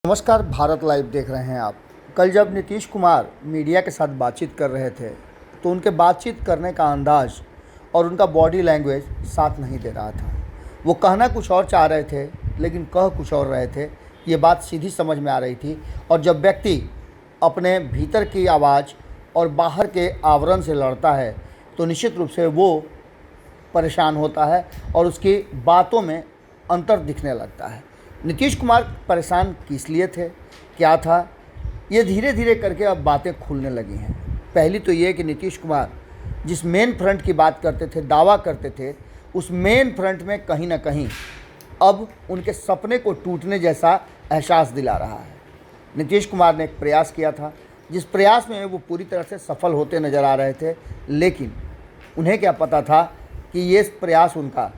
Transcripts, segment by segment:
नमस्कार, भारत लाइव देख रहे हैं आप। कल जब नीतीश कुमार मीडिया के साथ बातचीत कर रहे थे तो उनके बातचीत करने का अंदाज और उनका बॉडी लैंग्वेज साथ नहीं दे रहा था। वो कहना कुछ और चाह रहे थे लेकिन कह कुछ और रहे थे। ये बात सीधी समझ में आ रही थी। और जब व्यक्ति अपने भीतर की आवाज़ और बाहर के आवरण से लड़ता है तो निश्चित रूप से वो परेशान होता है और उसकी बातों में अंतर दिखने लगता है। नीतीश कुमार परेशान किस लिए थे, क्या था, ये धीरे धीरे करके अब बातें खुलने लगी हैं। पहली तो ये कि नीतीश कुमार जिस मेन फ्रंट की बात करते थे, दावा करते थे, उस मेन फ्रंट में कहीं ना कहीं अब उनके सपने को टूटने जैसा एहसास दिला रहा है। नीतीश कुमार ने एक प्रयास किया था जिस प्रयास में वो पूरी तरह से सफल होते नज़र आ रहे थे, लेकिन उन्हें क्या पता था कि ये प्रयास उनका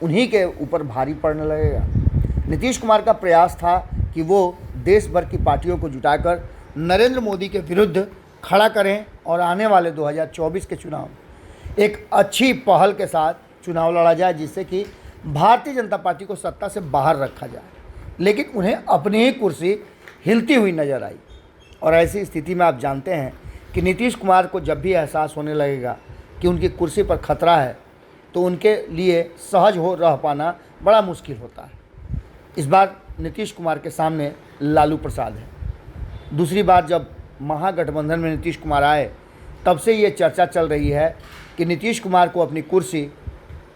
उन्हीं के ऊपर भारी पड़ने लगेगा। नीतीश कुमार का प्रयास था कि वो देश भर की पार्टियों को जुटाकर नरेंद्र मोदी के विरुद्ध खड़ा करें और आने वाले 2024 के चुनाव एक अच्छी पहल के साथ चुनाव लड़ा जाए, जिससे कि भारतीय जनता पार्टी को सत्ता से बाहर रखा जाए। लेकिन उन्हें अपनी ही कुर्सी हिलती हुई नज़र आई। और ऐसी स्थिति में आप जानते हैं कि नीतीश कुमार को जब भी एहसास होने लगेगा कि उनकी कुर्सी पर खतरा है तो उनके लिए सहज हो रह पाना बड़ा मुश्किल होता है। इस बार नीतीश कुमार के सामने लालू प्रसाद है। दूसरी बार जब महागठबंधन में नीतीश कुमार आए तब से ये चर्चा चल रही है कि नीतीश कुमार को अपनी कुर्सी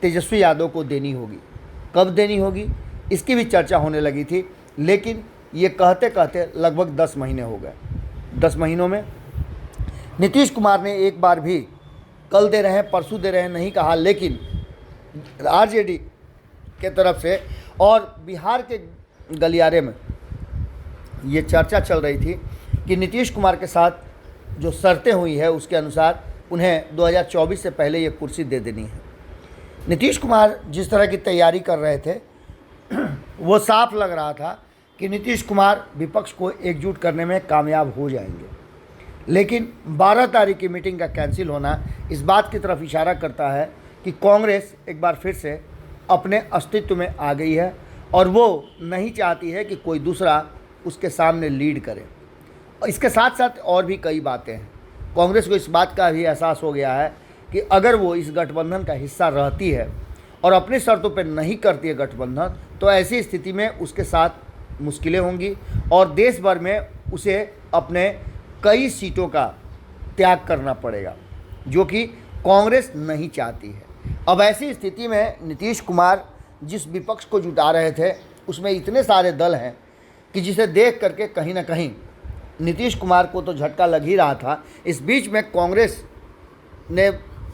तेजस्वी यादव को देनी होगी। कब देनी होगी इसकी भी चर्चा होने लगी थी, लेकिन ये कहते कहते लगभग 10 महीने हो गए। 10 महीनों में नीतीश कुमार ने एक बार भी कल दे रहे हैं, परसों दे रहे हैं नहीं कहा, लेकिन आरजेडी के तरफ से और बिहार के गलियारे में ये चर्चा चल रही थी कि नीतीश कुमार के साथ जो शर्तें हुई है उसके अनुसार उन्हें 2024 से पहले ये कुर्सी दे देनी है। नीतीश कुमार जिस तरह की तैयारी कर रहे थे वो साफ लग रहा था कि नीतीश कुमार विपक्ष को एकजुट करने में कामयाब हो जाएंगे। लेकिन 12 तारीख की मीटिंग का कैंसिल होना इस बात की तरफ इशारा करता है कि कांग्रेस एक बार फिर से अपने अस्तित्व में आ गई है और वो नहीं चाहती है कि कोई दूसरा उसके सामने लीड करे। और इसके साथ साथ और भी कई बातें हैं। कांग्रेस को इस बात का भी एहसास हो गया है कि अगर वो इस गठबंधन का हिस्सा रहती है और अपनी शर्तों पर नहीं करती है गठबंधन, तो ऐसी स्थिति में उसके साथ मुश्किलें होंगी और देश भर में उसे अपने कई सीटों का त्याग करना पड़ेगा, जो कि कांग्रेस नहीं चाहती है। अब ऐसी स्थिति में नीतीश कुमार जिस विपक्ष को जुटा रहे थे उसमें इतने सारे दल हैं कि जिसे देख करके कहीं ना कहीं नीतीश कुमार को तो झटका लग ही रहा था। इस बीच में कांग्रेस ने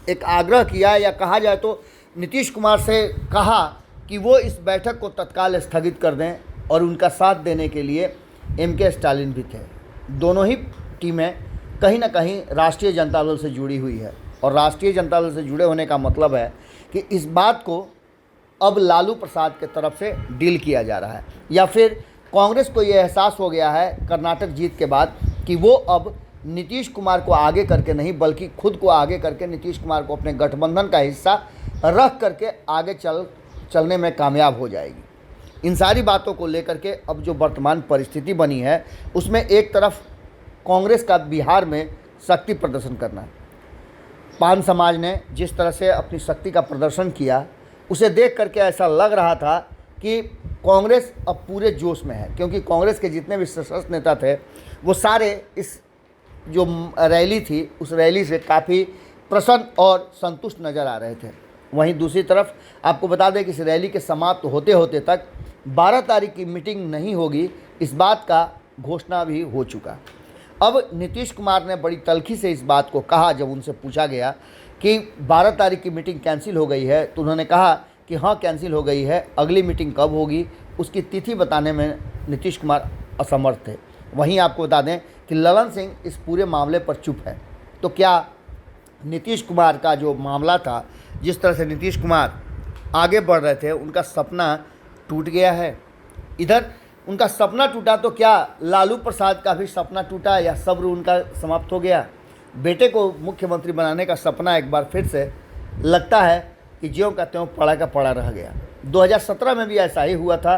एक आग्रह किया, या कहा जाए तो नीतीश कुमार से कहा कि वो इस बैठक को तत्काल स्थगित कर दें, और उनका साथ देने के लिए एम.के. स्टालिन भी थे। दोनों ही टीमें कहीं ना कहीं राष्ट्रीय जनता दल से जुड़ी हुई है, और राष्ट्रीय जनता दल से जुड़े होने का मतलब है कि इस बात को अब लालू प्रसाद के तरफ से डील किया जा रहा है, या फिर कांग्रेस को ये एहसास हो गया है कर्नाटक जीत के बाद कि वो अब नीतीश कुमार को आगे करके नहीं बल्कि खुद को आगे करके नीतीश कुमार को अपने गठबंधन का हिस्सा रख करके आगे चलने में कामयाब हो जाएगी। इन सारी बातों को लेकर के अब जो वर्तमान परिस्थिति बनी है उसमें एक तरफ कांग्रेस का बिहार में शक्ति प्रदर्शन करना है। पान समाज ने जिस तरह से अपनी शक्ति का प्रदर्शन किया उसे देख करके ऐसा लग रहा था कि कांग्रेस अब पूरे जोश में है, क्योंकि कांग्रेस के जितने भी शीर्ष नेता थे वो सारे इस जो रैली थी उस रैली से काफ़ी प्रसन्न और संतुष्ट नज़र आ रहे थे। वहीं दूसरी तरफ आपको बता दें कि इस रैली के समाप्त होते होते तक 12 तारीख की मीटिंग नहीं होगी, इस बात का घोषणा भी हो चुका। अब नीतीश कुमार ने बड़ी तल्खी से इस बात को कहा। जब उनसे पूछा गया कि 12 तारीख की मीटिंग कैंसिल हो गई है तो उन्होंने कहा कि हाँ कैंसिल हो गई है, अगली मीटिंग कब होगी उसकी तिथि बताने में नीतीश कुमार असमर्थ थे। वहीं आपको बता दें कि ललन सिंह इस पूरे मामले पर चुप है। तो क्या नीतीश कुमार का जो मामला था, जिस तरह से नीतीश कुमार आगे बढ़ रहे थे, उनका सपना टूट गया है? इधर उनका सपना टूटा तो क्या लालू प्रसाद का भी सपना टूटा, या सब्र उनका समाप्त हो गया? बेटे को मुख्यमंत्री बनाने का सपना एक बार फिर से लगता है कि ज्यों का त्यों पड़ा का पड़ा रह गया। 2017 में भी ऐसा ही हुआ था।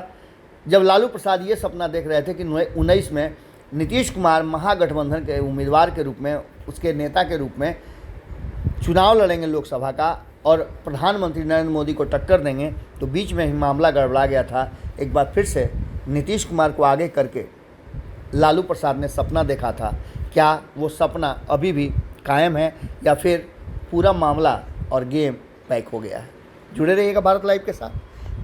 जब लालू प्रसाद ये सपना देख रहे थे कि 19 में नीतीश कुमार महागठबंधन के उम्मीदवार के रूप में, उसके नेता के रूप में चुनाव लड़ेंगे लोकसभा का और प्रधानमंत्री नरेंद्र मोदी को टक्कर देंगे, तो बीच में ही मामला गड़बड़ा गया था। एक बार फिर से नीतीश कुमार को आगे करके लालू प्रसाद ने सपना देखा था। क्या वो सपना अभी भी कायम है या फिर पूरा मामला और गेम पैक हो गया है? जुड़े रहिएगा भारत लाइव के साथ,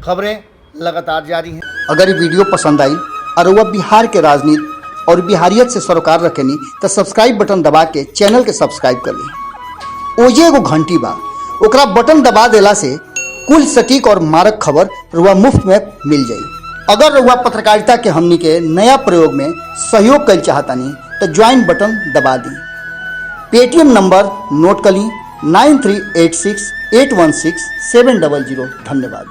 खबरें लगातार जारी हैं। अगर ये वीडियो पसंद आई और वह बिहार के राजनीति और बिहारियत से सरोकार रखेनी तो सब्सक्राइब बटन दबा के चैनल के सब्सक्राइब कर ली। ओजे एगो घंटी बा, ओकरा बटन दबा देला से कुल सटीक और मारक खबर रुआ मुफ्त में मिल जाई। अगर रुआ पत्रकारिता के हमनी के नया प्रयोग में सहयोग कर चाहतानी तो ज्वाइन बटन दबा दी। पेटीएम नंबर नोट कर ली 9386816700। धन्यवाद।